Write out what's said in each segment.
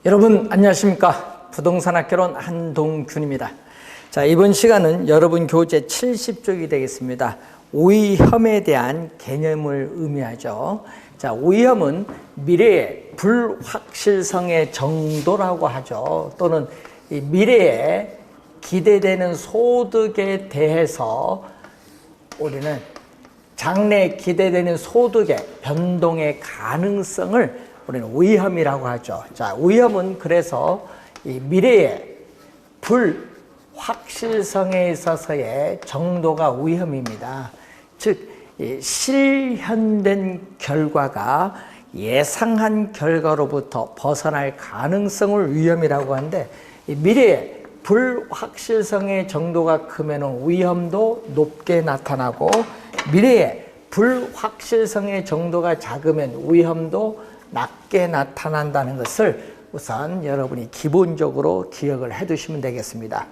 여러분 안녕하십니까? 부동산학개론 한동균입니다. 자, 이번 시간은 여러분 교재 70쪽이 되겠습니다. 오이혐에 대한 개념을 의미하죠. 자, 오이혐은 미래의 불확실성의 정도라고 하죠. 또는 이 미래에 기대되는 소득에 대해서 우리는 장래에 기대되는 소득의 변동의 가능성을 우리는 오이혐이라고 하죠. 자, 오이혐은 그래서 이 미래의 불확실성에 있어서의 정도가 오이혐입니다. 즉, 실현된 결과가 예상한 결과로부터 벗어날 가능성을 위험이라고 하는데, 이 미래의 불확실성의 정도가 크면 오이혐도 높게 나타나고, 미래의 불확실성의 정도가 작으면 오이혐도 낮게 나타난다는 것을 우선 여러분이 기본적으로 기억을 해 두시면 되겠습니다.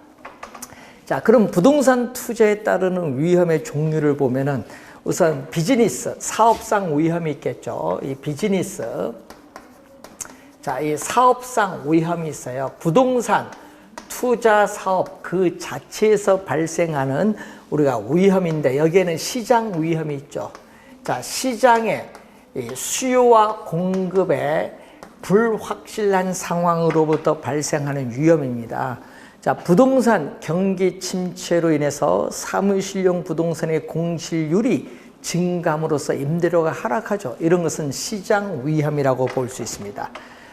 자, 그럼 부동산 투자에 따르는 위험의 종류를 보면은 우선 비즈니스, 사업상 위험이 있겠죠. 이 비즈니스. 자, 이 사업상 위험이 있어요. 부동산 투자 사업 그 자체에서 발생하는 우리가 위험인데, 여기에는 시장 위험이 있죠. 자, 시장의 이 수요와 공급의 불확실한 상황으로부터 발생하는 위험입니다. 자, 부동산 경기 침체로 인해서 사무실용 부동산의 공실률이 증감으로써 임대료가 하락하죠. 이런 것은 시장 위험이라고 볼 수 있습니다.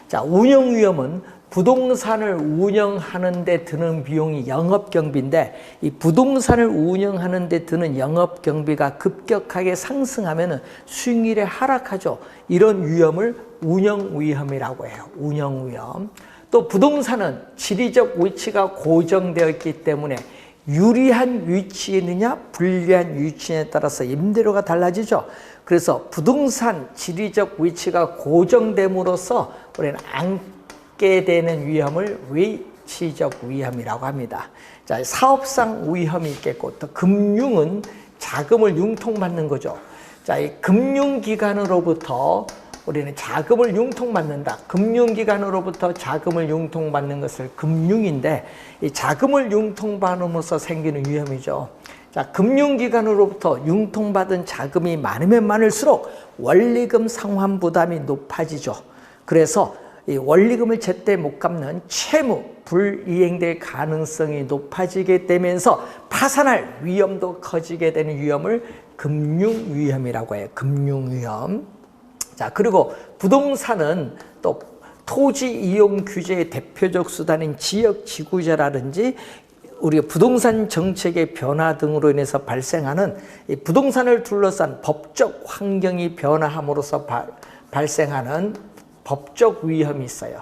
자, 운영 위험은 부동산을 운영하는 데 드는 비용이 영업경비인데, 이 부동산을 운영하는 데 드는 영업경비가 급격하게 상승하면 수익률이 하락하죠. 이런 위험을 운영위험이라고 해요. 운영위험. 또 부동산은 지리적 위치가 고정되어 있기 때문에 유리한 위치에 있느냐 불리한 위치에 따라서 임대료가 달라지죠. 그래서 부동산 지리적 위치가 고정됨으로써 우리는 게 되는 위험을 위치적 위험이라고 합니다. 자, 사업상 위험이 있겠고, 또 금융은 자금을 융통받는 거죠. 자, 이 금융기관으로부터 우리는 자금을 융통받는다. 금융기관으로부터 자금을 융통받는 것을 금융인데, 이 자금을 융통받음으로써 생기는 위험이죠. 자, 금융기관으로부터 융통받은 자금이 많으면 많을수록 원리금 상환 부담이 높아지죠. 그래서 이 원리금을 제때 못 갚는 채무 불이행될 가능성이 높아지게 되면서 파산할 위험도 커지게 되는 위험을 금융위험이라고 해요. 금융위험. 자, 그리고 부동산은 또 토지 이용 규제의 대표적 수단인 지역 지구제라든지 우리가 부동산 정책의 변화 등으로 인해서 발생하는 이 부동산을 둘러싼 법적 환경이 변화함으로써 발생하는 법적 위험이 있어요.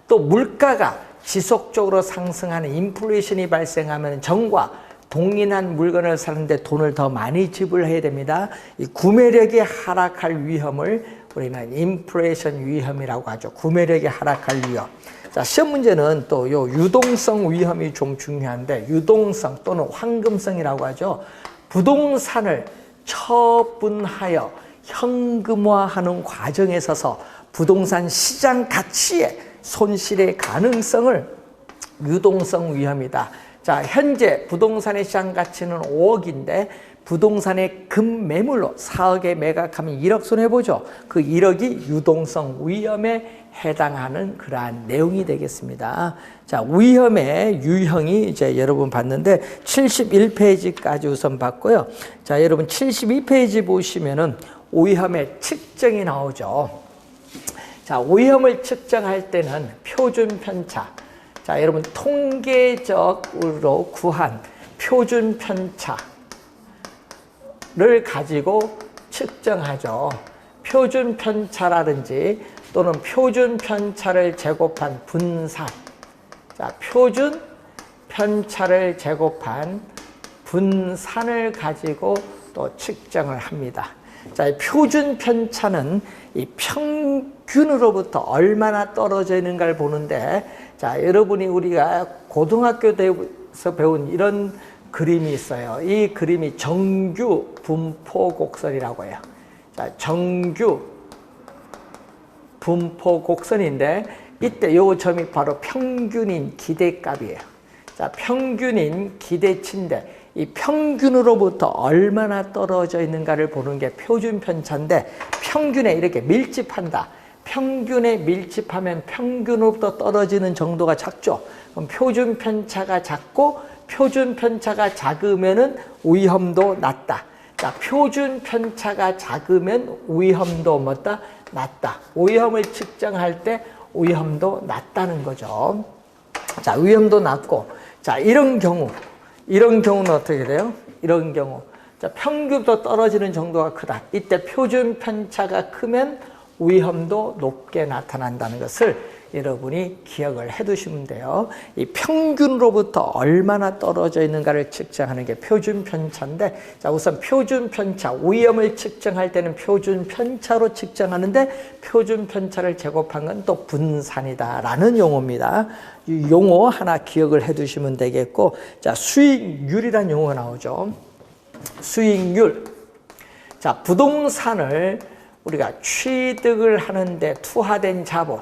또 물가가 지속적으로 상승하는 인플레이션이 발생하면 정과 동일한 물건을 사는데 돈을 더 많이 지불해야 됩니다. 이 구매력이 하락할 위험을 우리는 인플레이션 위험이라고 하죠. 구매력이 하락할 위험. 자, 시험 문제는 또 요 유동성 위험이 좀 중요한데, 유동성 또는 황금성이라고 하죠. 부동산을 처분하여 현금화하는 과정에 있어서 부동산 시장 가치의 손실의 가능성을 유동성 위험이다. 자, 현재 부동산의 시장 가치는 5억인데 부동산의 금매물로 4억에 매각하면 1억 손해보죠. 그 1억이 유동성 위험에 해당하는 그러한 내용이 되겠습니다. 자, 위험의 유형이 이제 여러분 봤는데 71페이지까지 우선 봤고요. 자, 여러분 72페이지 보시면은 오이혐의 측정이 나오죠. 자, 오이혐을 측정할 때는 표준 편차. 자, 여러분 통계적으로 구한 표준 편차를 가지고 측정하죠. 표준 편차라든지 또는 표준 편차를 제곱한 분산. 자, 표준 편차를 제곱한 분산을 가지고 또 측정을 합니다. 자, 표준 편차는 이 평균으로부터 얼마나 떨어져 있는가를 보는데, 자, 여러분이 우리가 고등학교 때에서 배운 이런 그림이 있어요. 이 그림이 정규 분포 곡선이라고 해요. 자, 정규 분포 곡선인데 이때 요 점이 바로 평균인 기대값이에요. 자, 평균인 기대치인데 이 평균으로부터 얼마나 떨어져 있는가를 보는 게 표준 편차인데 평균에 이렇게 밀집한다. 평균에 밀집하면 평균으로부터 떨어지는 정도가 작죠. 그럼 표준 편차가 작고 표준 편차가 작으면은 위험도 낮다. 자, 표준 편차가 작으면 위험도 뭐다? 낮다. 위험을 측정할 때 위험도 낮다는 거죠. 자, 위험도 낮고, 자, 이런 경우는 어떻게 돼요? 이런 경우. 자, 평균부터 떨어지는 정도가 크다. 이때 표준 편차가 크면 위험도 높게 나타난다는 것을 여러분이 기억을 해 두시면 돼요. 이 평균으로부터 얼마나 떨어져 있는가를 측정하는 게 표준 편차인데, 자, 우선 표준 편차, 위험을 측정할 때는 표준 편차로 측정하는데 표준 편차를 제곱한 건 또 분산이다라는 용어입니다. 이 용어 하나 기억을 해 두시면 되겠고, 자, 수익률이라는 용어가 나오죠. 수익률. 자, 부동산을 우리가 취득을 하는데 투하된 자본,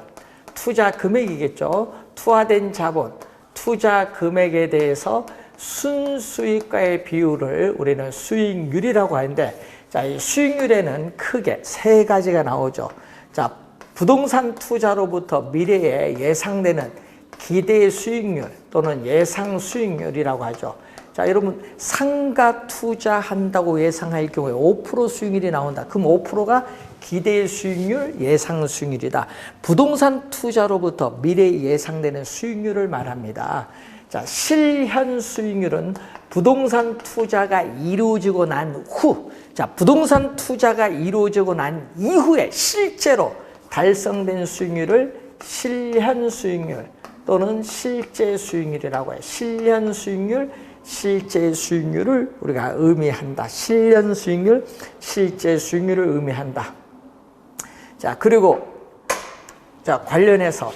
투자 금액이겠죠. 투하된 자본, 투자 금액에 대해서 순수익과의 비율을 우리는 수익률이라고 하는데, 자, 이 수익률에는 크게 세 가지가 나오죠. 자, 부동산 투자로부터 미래에 예상되는 기대 수익률 또는 예상 수익률이라고 하죠. 자, 여러분 상가 투자한다고 예상할 경우에 5% 수익률이 나온다. 그럼 5%가 기대 수익률, 예상 수익률이다. 부동산 투자로부터 미래에 예상되는 수익률을 말합니다. 자, 실현 수익률은 부동산 투자가 이루어지고 난 후, 자, 부동산 투자가 이루어지고 난 이후에 실제로 달성된 수익률을 실현 수익률 또는 실제 수익률이라고 해요. 실현 수익률, 실제 수익률을 우리가 의미한다. 실현 수익률, 실제 수익률을 의미한다. 자, 그리고 자, 관련해서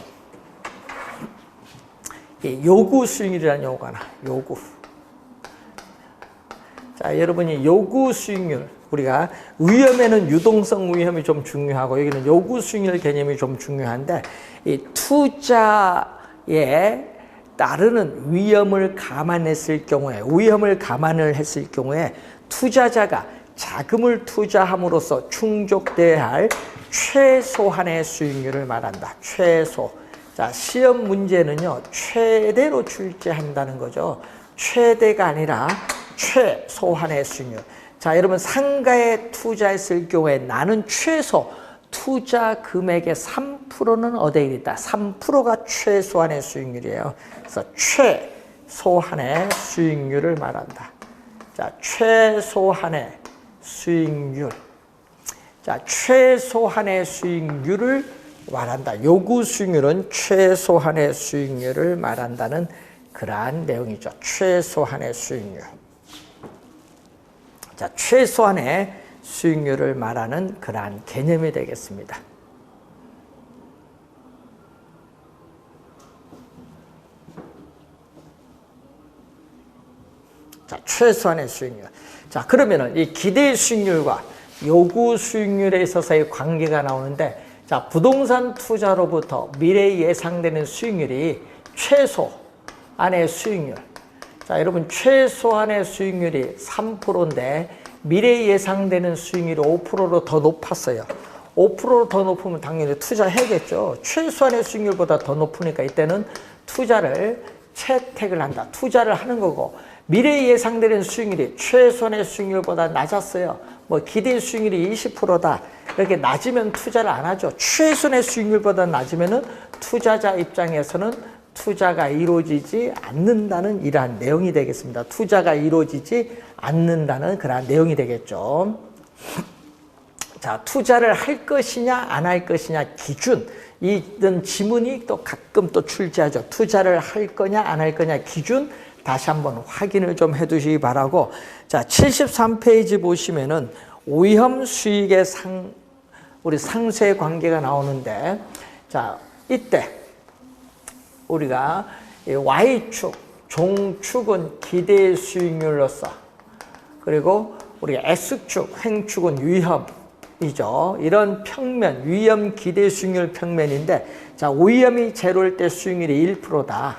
요구 수익률이라는 용어가 나와요. 요구. 자, 여러분이 요구 수익률, 우리가 위험에는 유동성 위험이 좀 중요하고 여기는 요구 수익률 개념이 좀 중요한데, 이 투자에 따르는 위험을 감안했을 경우에, 위험을 감안을 했을 경우에 투자자가 자금을 투자함으로써 충족돼야 할 최소한의 수익률을 말한다. 최소. 자, 시험 문제는요, 최대로 출제한다는 거죠. 최대가 아니라 최소한의 수익률. 자, 여러분 상가에 투자했을 경우에 나는 최소 투자 금액의 3%는 얻어야 있다. 3%가 최소한의 수익률이에요. 그래서 최소한의 수익률을 말한다. 자, 최소한의 수익률. 자, 최소한의 수익률을 말한다. 요구 수익률은 최소한의 수익률을 말한다는 그러한 내용이죠. 최소한의 수익률. 자, 최소한의 수익률을 말하는 그러한 개념이 되겠습니다. 자, 최소한의 수익률. 자, 그러면은 이 기대 수익률과 요구 수익률에 있어서의 관계가 나오는데, 자, 부동산 투자로부터 미래에 예상되는 수익률이 최소한의 수익률. 자, 여러분 최소한의 수익률이 3%인데 미래에 예상되는 수익률이 5%로 더 높았어요. 5%로 더 높으면 당연히 투자해야겠죠. 최소한의 수익률보다 더 높으니까 이때는 투자를 채택을 한다. 투자를 하는 거고, 미래에 예상되는 수익률이 최소한의 수익률보다 낮았어요. 뭐 기대 수익률이 20%다. 이렇게 낮으면 투자를 안 하죠. 최소한의 수익률보다 낮으면은 투자자 입장에서는 투자가 이루어지지 않는다는 이러한 내용이 되겠습니다. 투자가 이루어지지 않는다는 그러한 내용이 되겠죠. 자, 투자를 할 것이냐 안 할 것이냐 기준, 이런 지문이 또 가끔 또 출제하죠. 투자를 할 거냐 안 할 거냐 기준 다시 한번 확인을 좀 해두시기 바라고, 자, 73페이지 보시면은 위험 수익의 우리 상쇄 관계가 나오는데, 자, 이때 우리가 Y축, 종축은 기대 수익률로서, 그리고 우리 X축, 횡축은 위험이죠. 이런 평면, 위험 기대 수익률 평면인데, 자, 위험이 제로일 때 수익률이 1%다.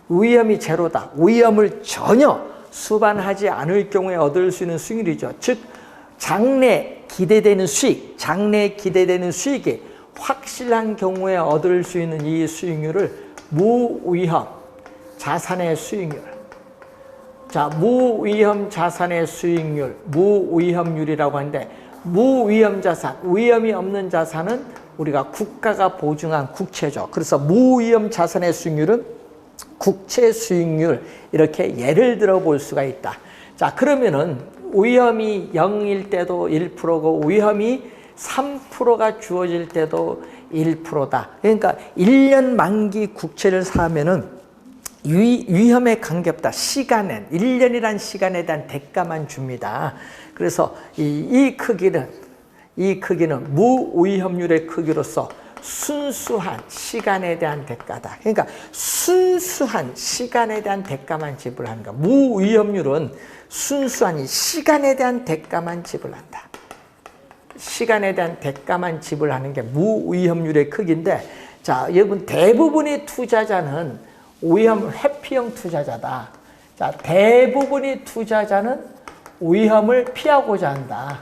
위험이 제로다. 위험을 전혀 수반하지 않을 경우에 얻을 수 있는 수익률이죠. 즉, 장래 기대되는 수익, 장래 기대되는 수익이 확실한 경우에 얻을 수 있는 이 수익률을 무위험 자산의 수익률. 자, 무위험 자산의 수익률, 무위험률이라고 하는데, 무위험 자산, 위험이 없는 자산은 우리가 국가가 보증한 국채죠. 그래서 무위험 자산의 수익률은 국채 수익률, 이렇게 예를 들어 볼 수가 있다. 자, 그러면은 위험이 0일 때도 1%고 위험이 3%가 주어질 때도 1%다. 그러니까 1년 만기 국채를 사면은 위험에 관계없다. 시간엔 1년이란 시간에 대한 대가만 줍니다. 그래서 이 크기는 무위험률의 크기로서 순수한 시간에 대한 대가다. 그러니까 순수한 시간에 대한 대가만 지불하는 거. 무위험률은 순수한 시간에 대한 대가만 지불한다. 시간에 대한 대가만 지불하는 게 무위험률의 크기인데, 자, 여러분, 대부분의 투자자는 위험 회피형 투자자다. 자, 대부분의 투자자는 위험을 피하고자 한다.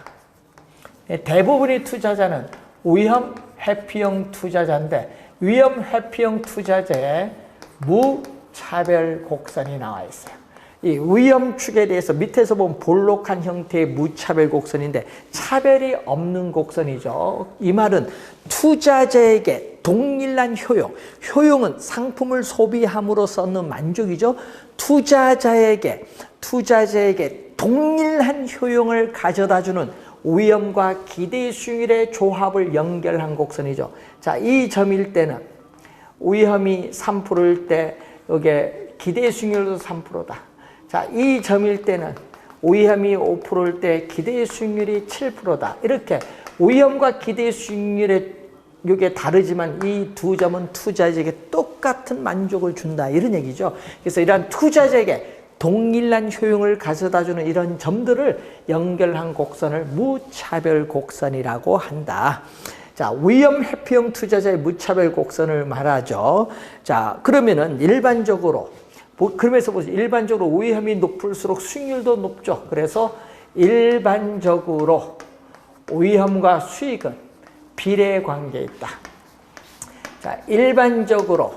대부분의 투자자는 위험 회피형 투자자인데, 위험 회피형 투자자의 무차별 곡선이 나와 있어요. 이 위험축에 대해서 밑에서 보면 볼록한 형태의 무차별 곡선인데, 차별이 없는 곡선이죠. 이 말은 투자자에게 동일한 효용은 상품을 소비함으로써 얻는 만족이죠. 투자자에게 동일한 효용을 가져다주는 위험과 기대 수익률의 조합을 연결한 곡선이죠. 자, 이 점일 때는 위험이 3%일 때 여기에 기대 수익률도 3%다. 자, 이 점일 때는 위험이 5%일 때 기대 수익률이 7%다. 이렇게 위험과 기대 수익률의 이게 다르지만 이 두 점은 투자자에게 똑같은 만족을 준다, 이런 얘기죠. 그래서 이러한 투자자에게 동일한 효용을 가져다주는 이런 점들을 연결한 곡선을 무차별 곡선이라고 한다. 자, 위험 회피형 투자자의 무차별 곡선을 말하죠. 자, 그러면은 일반적으로, 그러면서 보세요. 일반적으로 위험이 높을수록 수익률도 높죠. 그래서 일반적으로 위험과 수익은 비례 관계에 있다. 자, 일반적으로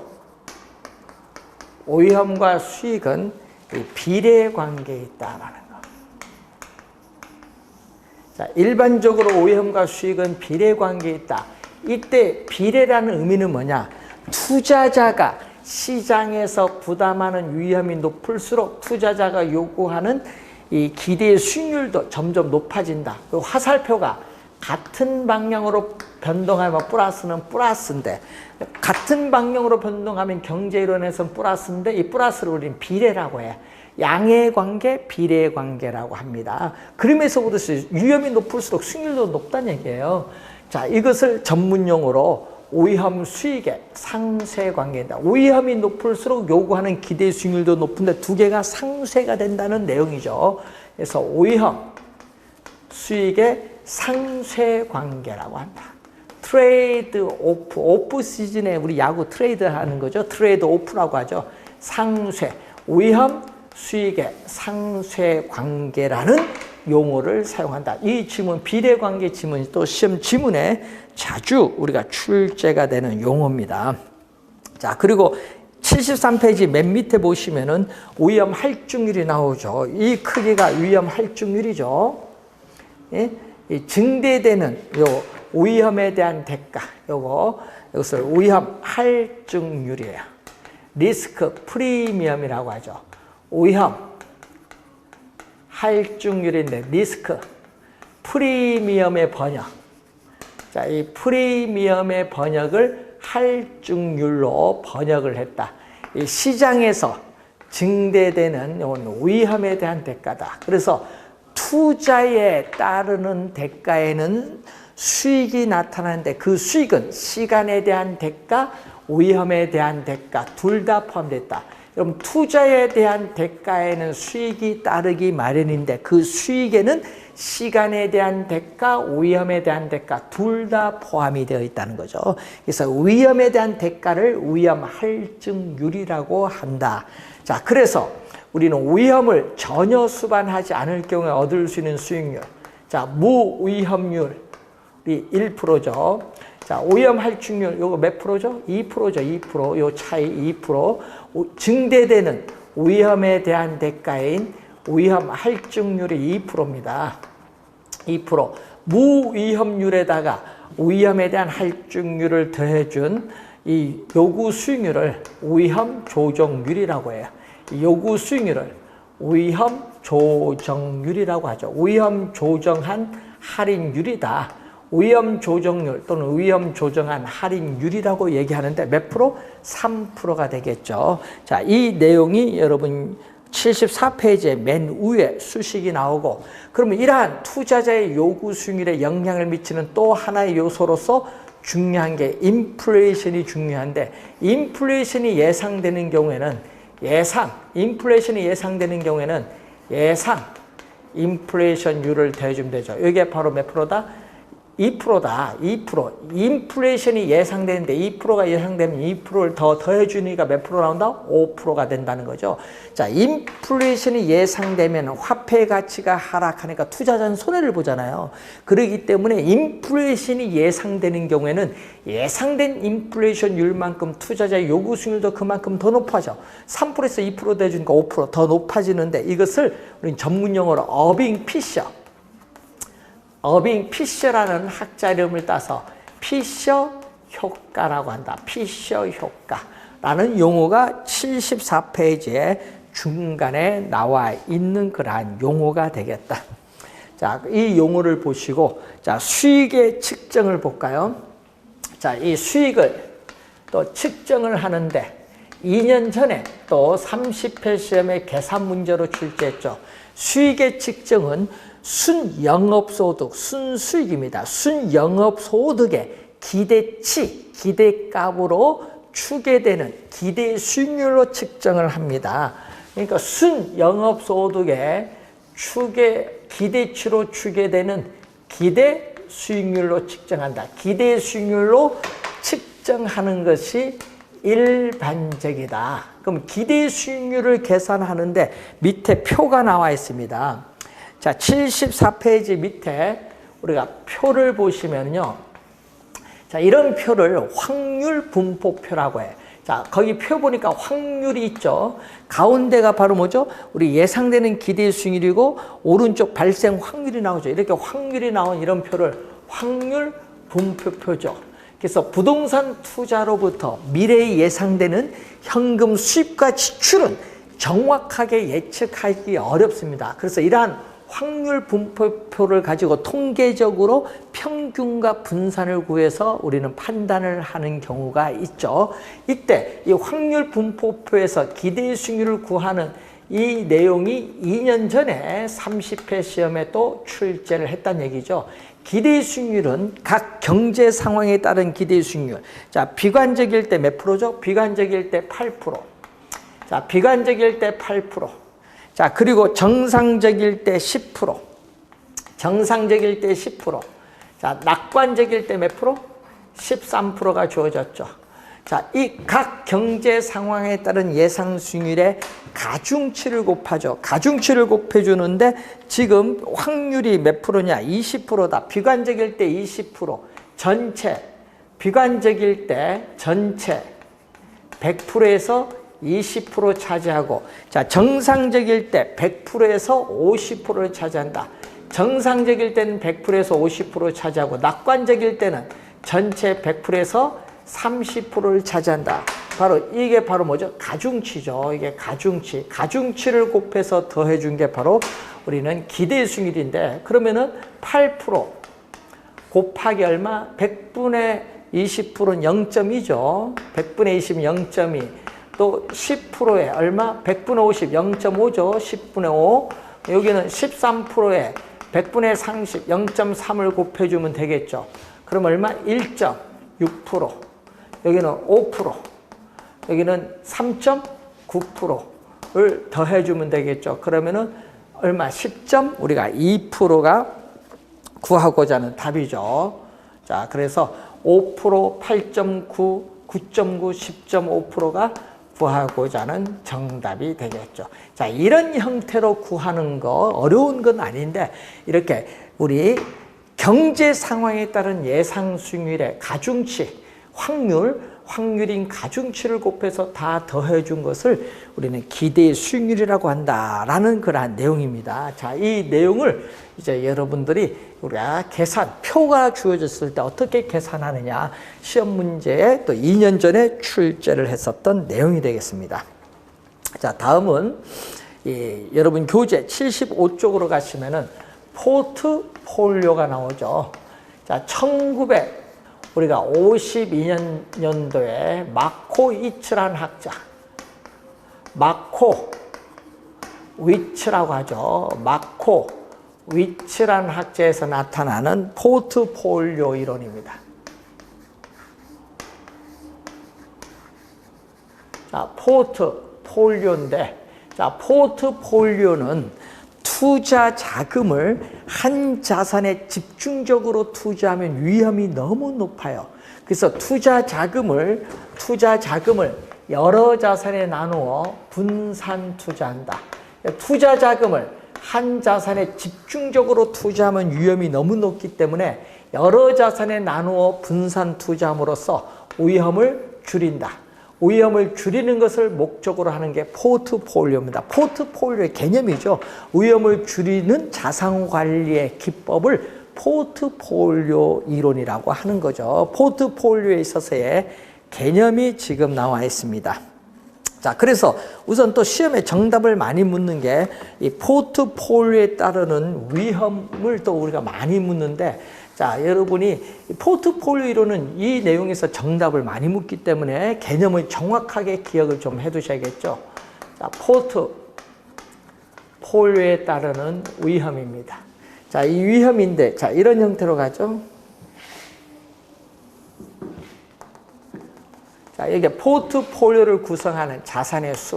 위험과 수익은 비례 관계에 있다라는 거. 자, 일반적으로 위험과 수익은 비례 관계에 있다. 이때 비례라는 의미는 뭐냐? 투자자가 시장에서 부담하는 위험이 높을수록 투자자가 요구하는 이 기대 수익률도 점점 높아진다. 그 화살표가 같은 방향으로 변동하면 플러스는 플러스인데, 같은 방향으로 변동하면 경제이론에서는 플러스인데, 이 플러스를 우리는 비례라고 해요. 양의 관계, 비례의 관계라고 합니다. 그러면서 보듯이 위험이 높을수록 수익률도 높다는 얘기예요. 자, 이것을 전문용어로 위험 수익의 상쇄 관계입니다. 위험이 높을수록 요구하는 기대 수익률도 높은데 두 개가 상쇄가 된다는 내용이죠. 그래서 위험 수익의 상쇄 관계라고 한다. 트레이드 오프 시즌에 우리 야구 트레이드 하는 거죠. 트레이드 오프라고 하죠. 상쇄, 위험 수익의 상쇄 관계라는 용어를 사용한다. 이 지문, 비례 관계 지문이 또 시험 지문에 자주 우리가 출제가 되는 용어입니다. 자, 그리고 73페이지 맨 밑에 보시면은 위험 할증률이 나오죠. 이 크기가 위험 할증률이죠. 예? 이 증대되는 요 위험에 대한 대가, 이것을 위험 할증률이에요. 리스크 프리미엄이라고 하죠. 위험 할증률인데 리스크 프리미엄의 번역. 자, 이 프리미엄의 번역을 할증률로 번역을 했다. 이 시장에서 증대되는 위험에 대한 대가다. 그래서 투자에 따르는 대가에는 수익이 나타나는데 그 수익은 시간에 대한 대가, 위험에 대한 대가 둘 다 포함됐다. 여러분 투자에 대한 대가에는 수익이 따르기 마련인데 그 수익에는 시간에 대한 대가, 위험에 대한 대가 둘 다 포함이 되어 있다는 거죠. 그래서 위험에 대한 대가를 위험 할증률이라고 한다. 자, 그래서 우리는 위험을 전혀 수반하지 않을 경우에 얻을 수 있는 수익률. 자, 무위험률이 1%죠. 자, 위험 할증률 요거 몇 프로죠? 2%죠. 2%. 요 차이 2%. 증대되는 위험에 대한 대가인 위험 할증률이 2%입니다. 2%. 무위험률에다가 위험에 대한 할증률을 더해준 이 요구 수익률을 위험 조정률이라고 해요. 요구 수익률을 위험 조정률이라고 하죠. 위험 조정한 할인율이다. 위험 조정률 또는 위험 조정한 할인율이라고 얘기하는데 몇 프로? 3%가 되겠죠. 자, 이 내용이 여러분 74페이지의 맨 위에 수식이 나오고, 그러면 이러한 투자자의 요구 수익률에 영향을 미치는 또 하나의 요소로서 중요한 게 인플레이션이 중요한데, 인플레이션이 예상되는 경우에는 인플레이션이 예상되는 경우에는 예상 인플레이션율을 더해주면 되죠. 이게 바로 몇 프로다? 2%다. 2%. 인플레이션이 예상되는데 2%가 예상되면 2%를 더 더해주니까 몇 프로 나온다? 5%가 된다는 거죠. 자, 인플레이션이 예상되면 화폐 가치가 하락하니까 투자자는 손해를 보잖아요. 그렇기 때문에 인플레이션이 예상되는 경우에는 예상된 인플레이션율만큼 투자자의 요구 수익률도 그만큼 더 높아져. 3%에서 2% 더해주니까 5% 더 높아지는데, 이것을 우리 전문 용어로 어빙 피셔라는 학자 이름을 따서 피셔 효과라고 한다. 피셔 효과라는 용어가 74페이지에 중간에 나와 있는 그러한 용어가 되겠다. 자, 이 용어를 보시고, 자, 수익의 측정을 볼까요? 자, 이 수익을 또 측정을 하는데 2년 전에 또 30회 시험에 계산 문제로 출제했죠. 수익의 측정은 순영업소득, 순수익입니다. 순영업소득의 기대치, 기대값으로 추계되는 기대 수익률로 측정을 합니다. 그러니까 순영업소득의 기대치로 추계되는 기대 수익률로 측정한다. 기대 수익률로 측정하는 것이 일반적이다. 그럼 기대 수익률을 계산하는데 밑에 표가 나와 있습니다. 자, 74페이지 밑에 우리가 표를 보시면요. 자, 이런 표를 확률 분포표라고 해. 자, 거기 표 보니까 확률이 있죠. 가운데가 바로 뭐죠? 우리 예상되는 기대 수익률이고 오른쪽 발생 확률이 나오죠. 이렇게 확률이 나온 이런 표를 확률 분포표죠. 그래서 부동산 투자로부터 미래에 예상되는 현금 수입과 지출은 정확하게 예측하기 어렵습니다. 그래서 이러한 확률 분포표를 가지고 통계적으로 평균과 분산을 구해서 우리는 판단을 하는 경우가 있죠. 이때 이 확률 분포표에서 기대 수익률을 구하는 이 내용이 2년 전에 30회 시험에 또 출제를 했다는 얘기죠. 기대 수익률은 각 경제 상황에 따른 기대 수익률. 자, 비관적일 때 몇 프로죠? 비관적일 때 8%. 자, 비관적일 때 8%. 자, 그리고 정상적일 때 10%. 정상적일 때 10%. 자, 낙관적일 때 몇 프로? 13%가 주어졌죠. 자, 이 각 경제 상황에 따른 예상 수익률의 가중치를 곱하죠. 가중치를 곱해주는데 지금 확률이 몇 프로냐? 20%다. 비관적일 때 20%. 전체, 비관적일 때 전체 100%에서 20% 차지하고, 자, 정상적일 때 100%에서 50%를 차지한다. 정상적일 때는 100%에서 50% 차지하고, 낙관적일 때는 전체 100%에서 30%를 차지한다. 이게 바로 뭐죠? 가중치죠. 이게 가중치. 가중치를 곱해서 더해준 게 바로 우리는 기대 수익률인데, 그러면은 8% 곱하기 얼마? 100분의 20%는 0.2죠. 100분의 20은 0.2. 또 10%에 얼마? 100분의 50, 0.5죠. 10분의 5. 여기는 13%에 100분의 30, 0.3을 곱해주면 되겠죠. 그럼 얼마? 1.6%. 여기는 5%. 여기는 3.9%. 9%를 더해주면 되겠죠. 그러면은 얼마? 10점? 우리가 2%가 구하고자 하는 답이죠. 자, 그래서 5%, 8.9, 9.9, 10.5%가 구하고자 하는 정답이 되겠죠. 자, 이런 형태로 구하는 거 어려운 건 아닌데 이렇게 우리 경제 상황에 따른 예상 수익률의 가중치, 확률인 가중치를 곱해서 다 더해준 것을 우리는 기대 수익률이라고 한다라는 그러한 내용입니다. 자, 이 내용을 이제 여러분들이 우리가 표가 주어졌을 때 어떻게 계산하느냐 시험 문제에 또 2년 전에 출제를 했었던 내용이 되겠습니다. 자, 다음은 여러분 교재 75쪽으로 가시면은 포트폴리오가 나오죠. 자, 우리가 52년도에 마코이츠라는 학자, 마코위츠라고 하죠. 마코위츠라는 학자에서 나타나는 포트폴리오 이론입니다. 자, 포트폴리오인데, 자, 포트폴리오는 투자 자금을 한 자산에 집중적으로 투자하면 위험이 너무 높아요. 그래서 투자 자금을 여러 자산에 나누어 분산 투자한다. 투자 자금을 한 자산에 집중적으로 투자하면 위험이 너무 높기 때문에 여러 자산에 나누어 분산 투자함으로써 위험을 줄인다. 위험을 줄이는 것을 목적으로 하는 게 포트폴리오입니다. 포트폴리오의 개념이죠. 위험을 줄이는 자산관리의 기법을 포트폴리오 이론이라고 하는 거죠. 포트폴리오에 있어서의 개념이 지금 나와 있습니다. 자, 그래서 우선 또 시험에 정답을 많이 묻는 게 이 포트폴리오에 따르는 위험을 또 우리가 많이 묻는데, 자, 여러분이 포트폴리오 이론은 이 내용에서 정답을 많이 묻기 때문에 개념을 정확하게 기억을 좀 해두셔야겠죠. 자, 포트폴리오에 따르는 위험입니다. 자, 이 위험인데, 자, 이런 형태로 가죠. 자, 여기 포트폴리오를 구성하는 자산의 수.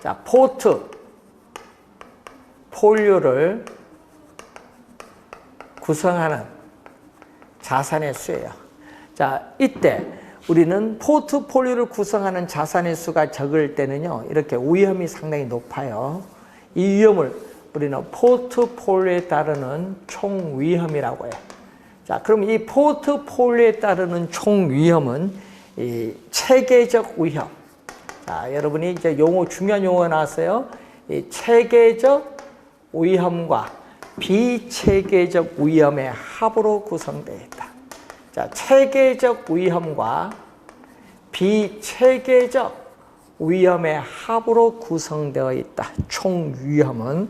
자, 포트폴리오를 구성하는 자산의 수예요. 자, 이때 우리는 포트폴리오를 구성하는 자산의 수가 적을 때는요, 이렇게 위험이 상당히 높아요. 이 위험을 우리는 포트폴리오에 따르는 총 위험이라고 해요. 자, 그럼 이 포트폴리오에 따르는 총 위험은 이 체계적 위험. 자, 여러분이 이제 중요한 용어가 나왔어요. 이 체계적 위험과 비체계적 위험의 합으로 구성되어 있다. 자, 체계적 위험과 비체계적 위험의 합으로 구성되어 있다. 총 위험은.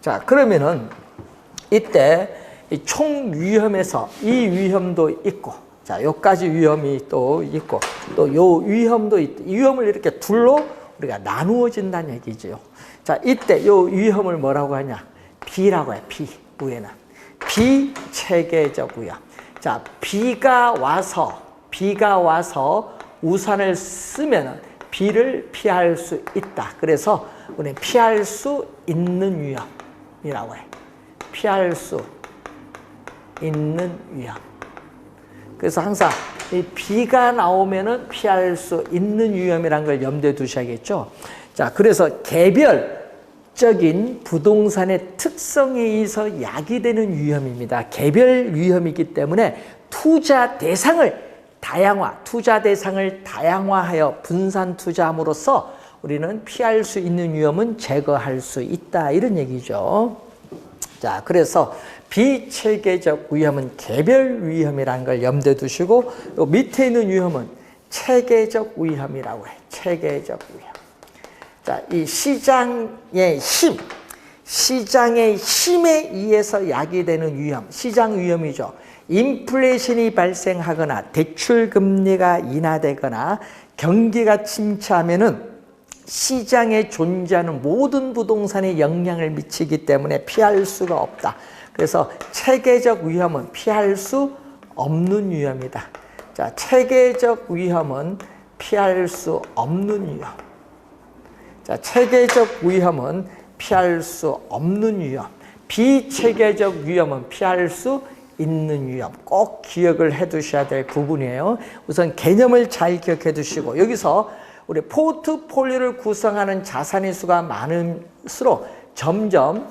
자, 그러면은 이때 이 총 위험에서 이 위험도 있고, 자, 요까지 위험이 또 있고, 또 요 위험도 있고, 이 위험을 이렇게 둘로 우리가 나누어진다는 얘기죠. 자, 이때 요 위험을 뭐라고 하냐? B라고 해요. B. 위에는 비체계적 위험. 자, 비가 와서 우산을 쓰면 비를 피할 수 있다. 그래서 우리는 피할 수 있는 위험이라고 해요. 피할 수 있는 위험. 그래서 항상 이 비가 나오면은 피할 수 있는 위험이라는 걸 염두에 두셔야겠죠. 자, 그래서 개별적인 부동산의 특성에 의해서 야기되는 위험입니다. 개별 위험이기 때문에 투자 대상을 다양화하여 분산 투자함으로써 우리는 피할 수 있는 위험은 제거할 수 있다. 이런 얘기죠. 자, 그래서 비체계적 위험은 개별 위험이라는 걸 염두에 두시고, 요 밑에 있는 위험은 체계적 위험이라고 해요. 체계적 위험. 자, 이 시장의 힘에 의해서 야기되는 위험, 시장 위험이죠. 인플레이션이 발생하거나 대출 금리가 인하되거나 경기가 침체하면은 시장에 존재하는 모든 부동산에 영향을 미치기 때문에 피할 수가 없다. 그래서 체계적 위험은 피할 수 없는 위험이다. 자, 체계적 위험은 피할 수 없는 위험. 자, 체계적 위험은 피할 수 없는 위험. 비체계적 위험은 피할 수 있는 위험. 꼭 기억을 해 두셔야 될 부분이에요. 우선 개념을 잘 기억해 두시고, 여기서 우리 포트폴리오를 구성하는 자산의 수가 많을수록 점점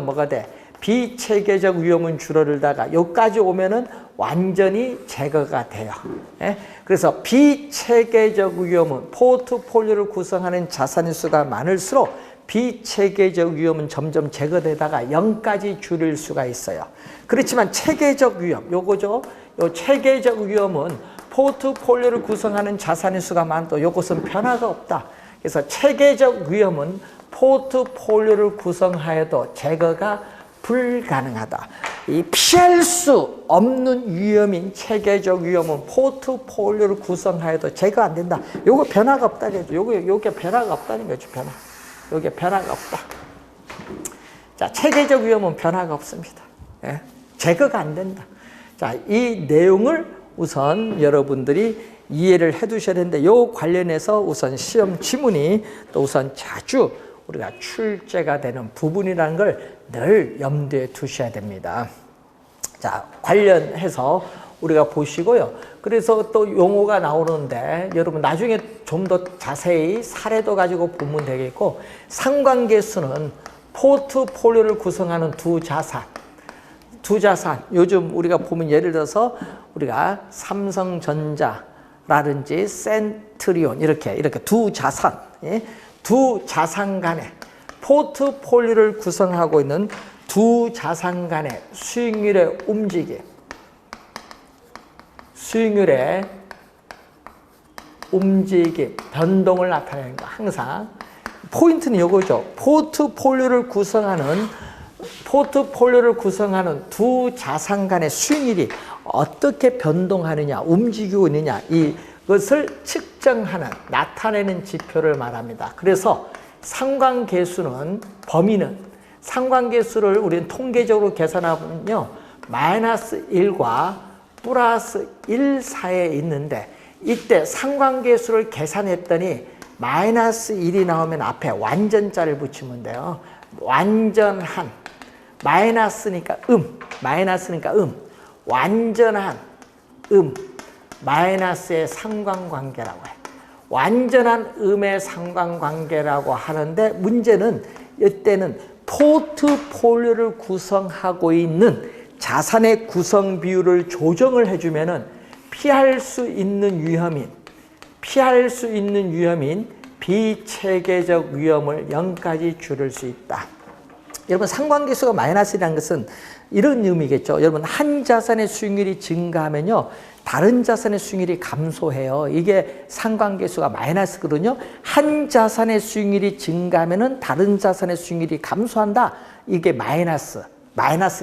뭐가 돼? 비체계적 위험은 줄어들다가 여기까지 오면은 완전히 제거가 돼요. 예? 그래서 비체계적 위험은 포트폴리오를 구성하는 자산의 수가 많을수록 비체계적 위험은 점점 제거되다가 0까지 줄일 수가 있어요. 그렇지만 체계적 위험, 요거죠. 요 체계적 위험은 포트폴리오를 구성하는 자산의 수가 많아도 이것은 변화가 없다. 그래서 체계적 위험은 포트폴리오를 구성하여도 제거가 불가능하다. 이 피할 수 없는 위험인 체계적 위험은 포트폴리오를 구성하여도 제거 안 된다. 요거 변화가 없다. 요게 변화가 없다는 거죠. 요게 변화가 없다. 자, 체계적 위험은 변화가 없습니다. 예? 제거가 안 된다. 자, 이 내용을 우선 여러분들이 이해를 해 두셔야 되는데, 요 관련해서 우선 시험 지문이 또 우선 자주 우리가 출제가 되는 부분이라는 걸 늘 염두에 두셔야 됩니다. 자, 관련해서 우리가 보시고요. 그래서 또 용어가 나오는데 여러분 나중에 좀 더 자세히 사례도 가지고 보면 되겠고, 상관계수는 포트폴리오를 구성하는 두 자산, 요즘 우리가 보면 예를 들어서 우리가 삼성전자라든지 센트리온 이렇게 두 자산, 두 자산 간의 포트폴리오를 구성하고 있는 두 자산 간의 수익률의 움직임, 변동을 나타내는 거. 항상 포인트는 이거죠. 포트폴리오를 구성하는 두 자산 간의 수익률이 어떻게 변동하느냐, 움직이고 있느냐, 이것을 측정하는, 나타내는 지표를 말합니다. 그래서 상관계수는, 범위는, 상관계수를 우리는 통계적으로 계산하면요, 마이너스 1과 플러스 1 사이에 있는데, 이때 상관계수를 계산했더니 마이너스 1이 나오면 앞에 완전자를 붙이면 돼요. 완전한, 마이너스니까 완전한 마이너스의 상관관계라고 해요. 완전한 음의 상관관계라고 하는데, 문제는 이때는 포트폴리오를 구성하고 있는 자산의 구성 비율을 조정을 해주면은 피할 수 있는 위험인 비체계적 위험을 0까지 줄일 수 있다. 여러분, 상관계수가 마이너스라는 것은 이런 의미겠죠. 여러분, 한 자산의 수익률이 증가하면요, 다른 자산의 수익률이 감소해요. 이게 상관계수가 마이너스거든요. 한 자산의 수익률이 증가하면은 다른 자산의 수익률이 감소한다. 이게 마이너스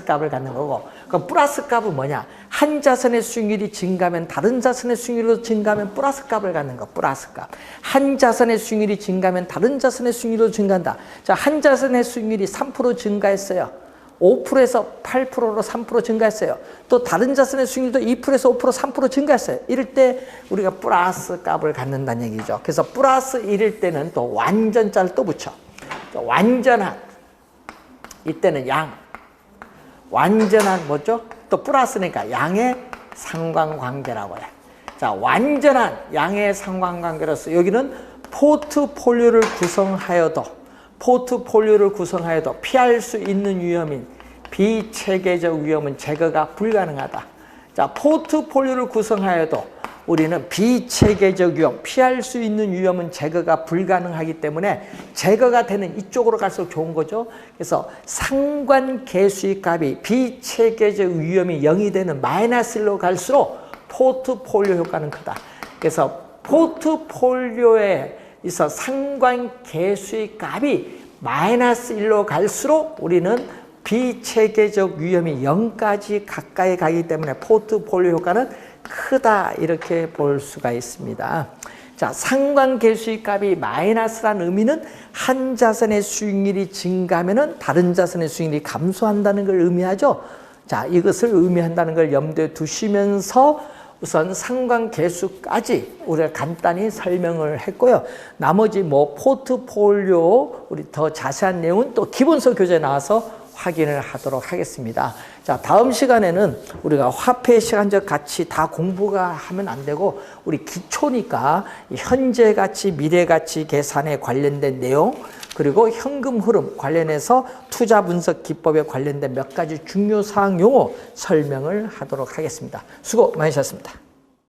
값을 갖는 거고, 그럼 플러스 값은 뭐냐? 한 자산의 수익률이 증가하면 다른 자산의 수익률도 증가하면 플러스 값을 갖는 거, 플러스 값. 한 자산의 수익률이 증가하면 다른 자산의 수익률도 증가한다. 자, 한 자산의 수익률이 3% 증가했어요. 5%에서 8%로 3% 증가했어요. 또 다른 자산의 수익률도 2%에서 5%, 3% 증가했어요. 이럴 때 우리가 플러스 값을 갖는다는 얘기죠. 그래서 플러스 1일 때는 또 완전자를 또 붙여. 완전한, 이때는 완전한 뭐죠? 또 플러스니까 양의 상관관계라고 해. 자, 완전한 양의 상관관계로서 여기는 포트폴리오를 구성하여도 피할 수 있는 위험인 비체계적 위험은 제거가 불가능하다. 자, 포트폴리오를 구성하여도 우리는 비체계적 위험, 피할 수 있는 위험은 제거가 불가능하기 때문에 제거가 되는 이쪽으로 갈수록 좋은 거죠. 그래서 상관계수의 값이 비체계적 위험이 0이 되는 마이너스 1로 갈수록 포트폴리오 효과는 크다. 그래서 포트폴리오에 있어 상관계수의 값이 마이너스 1로 갈수록 우리는 비체계적 위험이 0까지 가까이 가기 때문에 포트폴리오 효과는 크다, 이렇게 볼 수가 있습니다. 자, 상관계수의 값이 마이너스라는 의미는 한 자산의 수익률이 증가하면 다른 자산의 수익률이 감소한다는 걸 의미하죠. 자, 이것을 의미한다는 걸 염두에 두시면서 우선 상관계수까지 우리가 간단히 설명을 했고요. 나머지 뭐 포트폴리오 우리 더 자세한 내용은 또 기본서 교재 나와서 확인을 하도록 하겠습니다. 자, 다음 시간에는 우리가 화폐 시간적 가치 다 공부가 하면 안 되고 우리 기초니까 현재 가치, 미래 가치 계산에 관련된 내용 그리고 현금 흐름 관련해서 투자 분석 기법에 관련된 몇 가지 중요 사항 용어 설명을 하도록 하겠습니다. 수고 많으셨습니다.